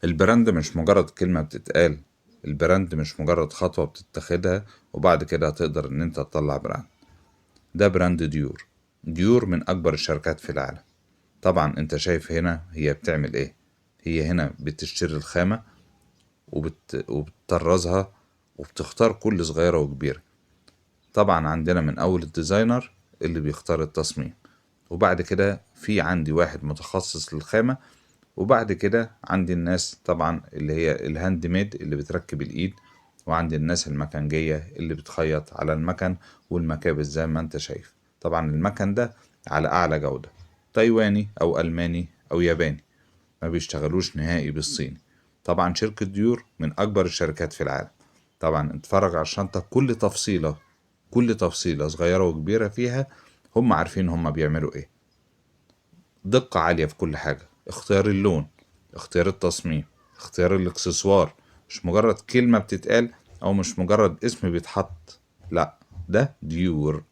البراند مش مجرد كلمة بتتقال، البراند مش مجرد خطوة بتتخدها وبعد كده هتقدر ان انت تطلع براند. ده براند ديور. ديور من اكبر الشركات في العالم. طبعا انت شايف هنا هي بتعمل ايه. هي هنا بتشتري الخامة وبتطرزها وبتختار كل صغيرة وكبيرة. طبعا عندنا من اول الديزاينر اللي بيختار التصميم، وبعد كده في عندي واحد متخصص للخامة، وبعد كده عندي الناس طبعا اللي هي الهاند ميد اللي بتركب الايد، وعندي الناس المكنجية اللي بتخيط على المكن والمكابس زي ما انت شايف. طبعا المكن ده على اعلى جودة، تايواني او الماني او ياباني، ما بيشتغلوش نهائي بالصيني. طبعا شركة ديور من اكبر الشركات في العالم. طبعا اتفرج على الشنطة، كل تفصيلة صغيرة وكبيرة فيها هم عارفين هم بيعملوا ايه. دقة عالية في كل حاجة، اختيار اللون، اختيار التصميم، اختيار الاكسسوار. مش مجرد كلمة بتتقال او مش مجرد اسم بيتحط، لا، ده ديور.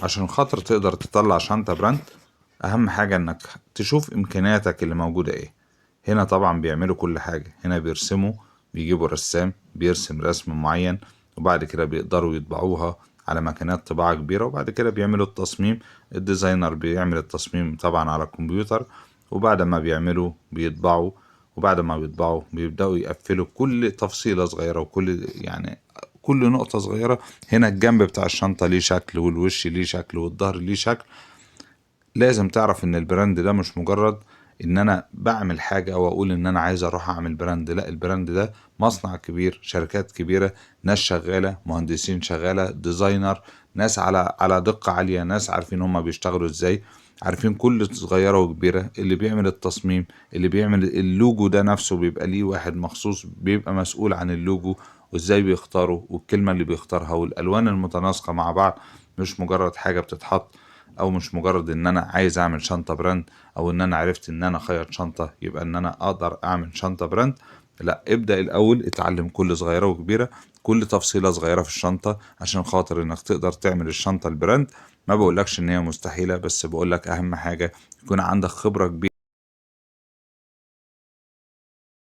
عشان خاطر تقدر تطلع شنطة براند، اهم حاجة انك تشوف امكانياتك اللي موجودة ايه. هنا طبعا بيعملوا كل حاجة، هنا بيرسموا، بيجيبوا رسام بيرسم رسم معين، وبعد كده بيقدروا يطبعوها على ماكينات طباعة كبيرة، وبعد كده بيعملوا التصميم. الديزاينر بيعمل التصميم طبعا على الكمبيوتر، وبعد ما بيعملوا بيطبعوا، وبعد ما بيطبعوا بيبدأوا يقفلوا كل تفصيلة صغيرة وكل يعني كل نقطة صغيرة. هنا الجنب بتاع الشنطة ليه شكل، والوش ليه شكل، والظهر ليه شكل. لازم تعرف ان البراند ده مش مجرد ان انا بعمل حاجة او اقول ان انا عايز اروح اعمل براند، لا، البراند ده مصنع كبير، شركات كبيرة، ناس شغالة، مهندسين شغالة، ديزاينر، ناس على دقة عالية، ناس عارفين هما بيشتغلوا ازاي، عارفين كل صغيرة وكبيرة. اللي بيعمل التصميم، اللي بيعمل اللوجو ده نفسه بيبقى ليه واحد مخصوص بيبقى مسؤول عن اللوجو وازاي بيختاره، والكلمة اللي بيختارها، والالوان المتناسقة مع بعض. مش مجرد حاجة بتتحط، او مش مجرد ان انا عايز اعمل شنطة براند، او ان انا عرفت ان انا اخيط شنطة يبقى ان انا اقدر اعمل شنطة براند. لا، ابدأ الاول اتعلم كل صغيرة وكبيرة، كل تفصيلة صغيرة في الشنطة عشان خاطر انك تقدر تعمل الشنطة البراند. ما بقولكش ان هي مستحيلة، بس بقولك اهم حاجة يكون عندك خبرة كبيرة